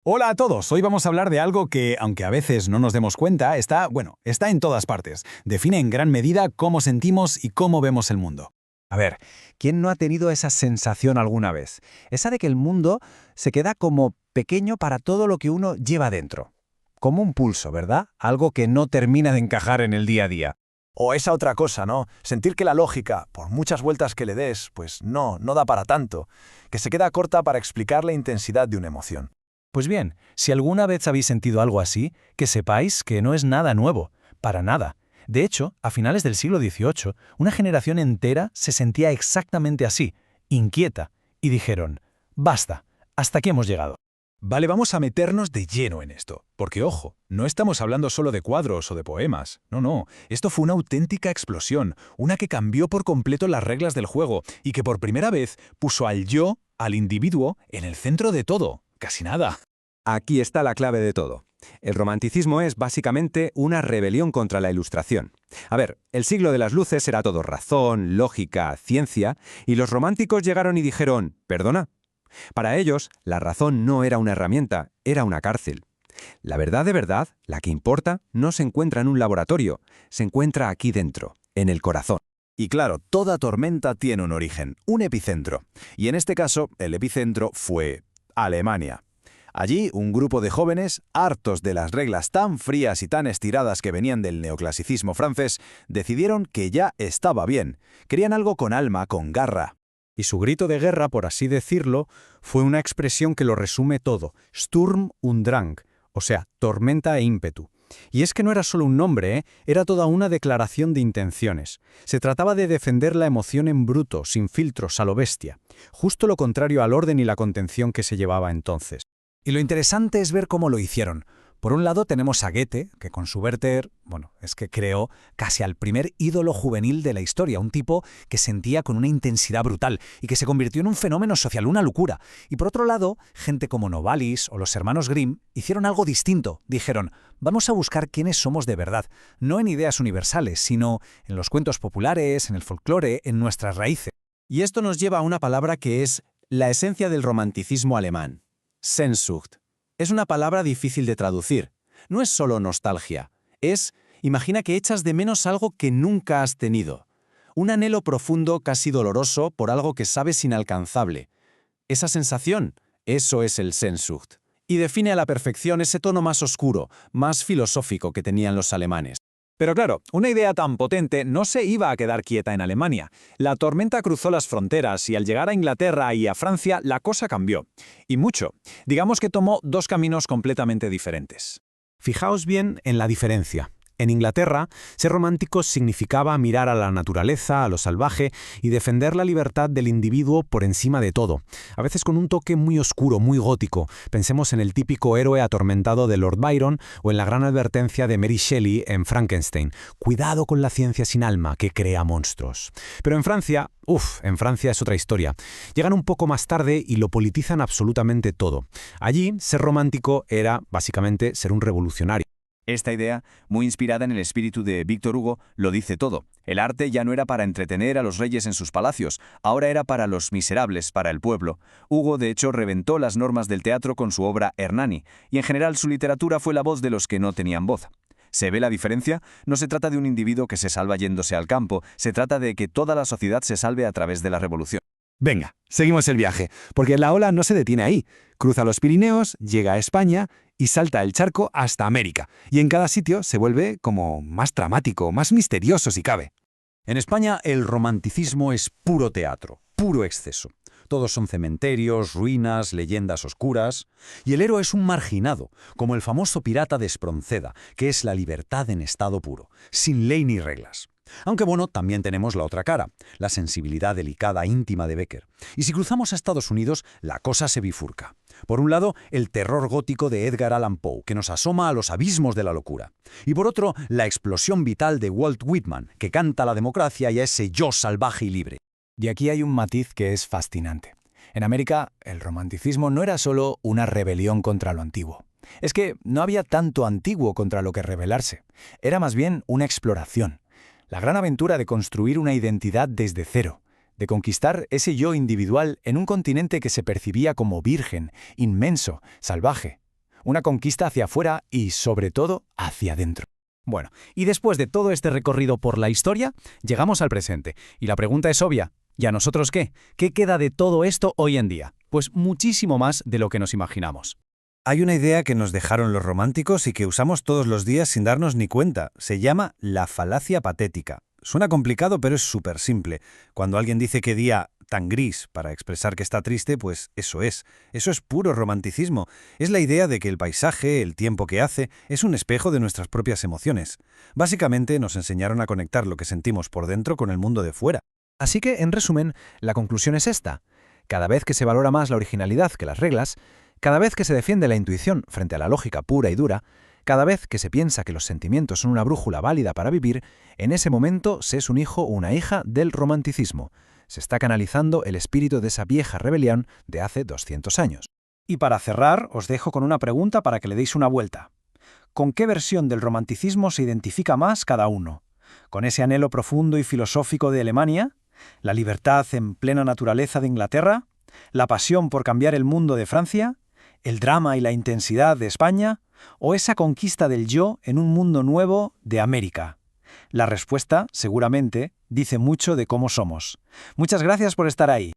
Hola a todos, hoy vamos a hablar de algo que, aunque a veces no nos demos cuenta, está en todas partes. Define en gran medida cómo sentimos y cómo vemos el mundo. A ver, ¿quién no ha tenido esa sensación alguna vez? Esa de que el mundo se queda como pequeño para todo lo que uno lleva dentro. Como un pulso, ¿verdad? Algo que no termina de encajar en el día a día. O esa otra cosa, ¿no? Sentir que la lógica, por muchas vueltas que le des, pues no da para tanto, que se queda corta para explicar la intensidad de una emoción. Pues bien, si alguna vez habéis sentido algo así, que sepáis que no es nada nuevo, para nada. De hecho, a finales del siglo XVIII, una generación entera se sentía exactamente así, inquieta, y dijeron, basta, hasta aquí hemos llegado. Vale, vamos a meternos de lleno en esto, porque ojo, no estamos hablando solo de cuadros o de poemas, no, esto fue una auténtica explosión, una que cambió por completo las reglas del juego y que por primera vez puso al yo, al individuo, en el centro de todo, casi nada. Aquí está la clave de todo. El romanticismo es básicamente una rebelión contra la Ilustración. A ver, el siglo de las luces era todo razón, lógica, ciencia, y los románticos llegaron y dijeron, ¿perdona? Para ellos, la razón no era una herramienta, era una cárcel. La verdad de verdad, la que importa, no se encuentra en un laboratorio, se encuentra aquí dentro, en el corazón. Y claro, toda tormenta tiene un origen, un epicentro. Y en este caso, el epicentro fue Alemania. Allí, un grupo de jóvenes, hartos de las reglas tan frías y tan estiradas que venían del neoclasicismo francés, decidieron que ya estaba bien. Querían algo con alma, con garra. Y su grito de guerra, por así decirlo, fue una expresión que lo resume todo, Sturm und Drang, o sea, tormenta e ímpetu. Y es que no era solo un nombre, era toda una declaración de intenciones. Se trataba de defender la emoción en bruto, sin filtros, a lo bestia. Justo lo contrario al orden y la contención que se llevaba entonces. Y lo interesante es ver cómo lo hicieron. Por un lado tenemos a Goethe, que con su Werther, es que creó casi al primer ídolo juvenil de la historia, un tipo que sentía con una intensidad brutal y que se convirtió en un fenómeno social, una locura. Y por otro lado, gente como Novalis o los hermanos Grimm hicieron algo distinto. Dijeron, vamos a buscar quiénes somos de verdad, no en ideas universales, sino en los cuentos populares, en el folclore, en nuestras raíces. Y esto nos lleva a una palabra que es la esencia del romanticismo alemán, Sehnsucht. Es una palabra difícil de traducir. No es solo nostalgia. Imagina que echas de menos algo que nunca has tenido. Un anhelo profundo, casi doloroso, por algo que sabes inalcanzable. Esa sensación, eso es el Sehnsucht. Y define a la perfección ese tono más oscuro, más filosófico que tenían los alemanes. Pero claro, una idea tan potente no se iba a quedar quieta en Alemania. La tormenta cruzó las fronteras y al llegar a Inglaterra y a Francia la cosa cambió. Y mucho. Digamos que tomó dos caminos completamente diferentes. Fijaos bien en la diferencia. En Inglaterra, ser romántico significaba mirar a la naturaleza, a lo salvaje y defender la libertad del individuo por encima de todo, a veces con un toque muy oscuro, muy gótico. Pensemos en el típico héroe atormentado de Lord Byron o en la gran advertencia de Mary Shelley en Frankenstein. Cuidado con la ciencia sin alma que crea monstruos. Pero en Francia, en Francia es otra historia. Llegan un poco más tarde y lo politizan absolutamente todo. Allí, ser romántico era, básicamente, ser un revolucionario. Esta idea, muy inspirada en el espíritu de Víctor Hugo, lo dice todo. El arte ya no era para entretener a los reyes en sus palacios, ahora era para los miserables, para el pueblo. Hugo, de hecho, reventó las normas del teatro con su obra Hernani, y en general su literatura fue la voz de los que no tenían voz. ¿Se ve la diferencia? No se trata de un individuo que se salva yéndose al campo, se trata de que toda la sociedad se salve a través de la revolución. Venga, seguimos el viaje, porque la ola no se detiene ahí. Cruza los Pirineos, llega a España y salta el charco hasta América. Y en cada sitio se vuelve como más dramático, más misterioso si cabe. En España el romanticismo es puro teatro, puro exceso. Todos son cementerios, ruinas, leyendas oscuras. Y el héroe es un marginado, como el famoso pirata de Espronceda, que es la libertad en estado puro, sin ley ni reglas. Aunque también tenemos la otra cara, la sensibilidad delicada, íntima de Becker. Y si cruzamos a Estados Unidos, la cosa se bifurca. Por un lado, el terror gótico de Edgar Allan Poe, que nos asoma a los abismos de la locura. Y por otro, la explosión vital de Walt Whitman, que canta a la democracia y a ese yo salvaje y libre. Y aquí hay un matiz que es fascinante. En América, el romanticismo no era solo una rebelión contra lo antiguo. Es que no había tanto antiguo contra lo que rebelarse. Era más bien una exploración. La gran aventura de construir una identidad desde cero, de conquistar ese yo individual en un continente que se percibía como virgen, inmenso, salvaje, una conquista hacia afuera y, sobre todo, hacia adentro. Bueno, y después de todo este recorrido por la historia, llegamos al presente. Y la pregunta es obvia. ¿Y a nosotros qué? ¿Qué queda de todo esto hoy en día? Pues muchísimo más de lo que nos imaginamos. Hay una idea que nos dejaron los románticos y que usamos todos los días sin darnos ni cuenta. Se llama la falacia patética. Suena complicado, pero es súper simple. Cuando alguien dice qué día tan gris para expresar que está triste, pues eso es. Eso es puro romanticismo. Es la idea de que el paisaje, el tiempo que hace, es un espejo de nuestras propias emociones. Básicamente nos enseñaron a conectar lo que sentimos por dentro con el mundo de fuera. Así que, en resumen, la conclusión es esta. Cada vez que se valora más la originalidad que las reglas, cada vez que se defiende la intuición frente a la lógica pura y dura, cada vez que se piensa que los sentimientos son una brújula válida para vivir, en ese momento se es un hijo o una hija del romanticismo. Se está canalizando el espíritu de esa vieja rebelión de hace 200 años. Y para cerrar, os dejo con una pregunta para que le deis una vuelta. ¿Con qué versión del romanticismo se identifica más cada uno? ¿Con ese anhelo profundo y filosófico de Alemania? ¿La libertad en plena naturaleza de Inglaterra? ¿La pasión por cambiar el mundo de Francia? ¿El drama y la intensidad de España? ¿O esa conquista del yo en un mundo nuevo de América? La respuesta, seguramente, dice mucho de cómo somos. Muchas gracias por estar ahí.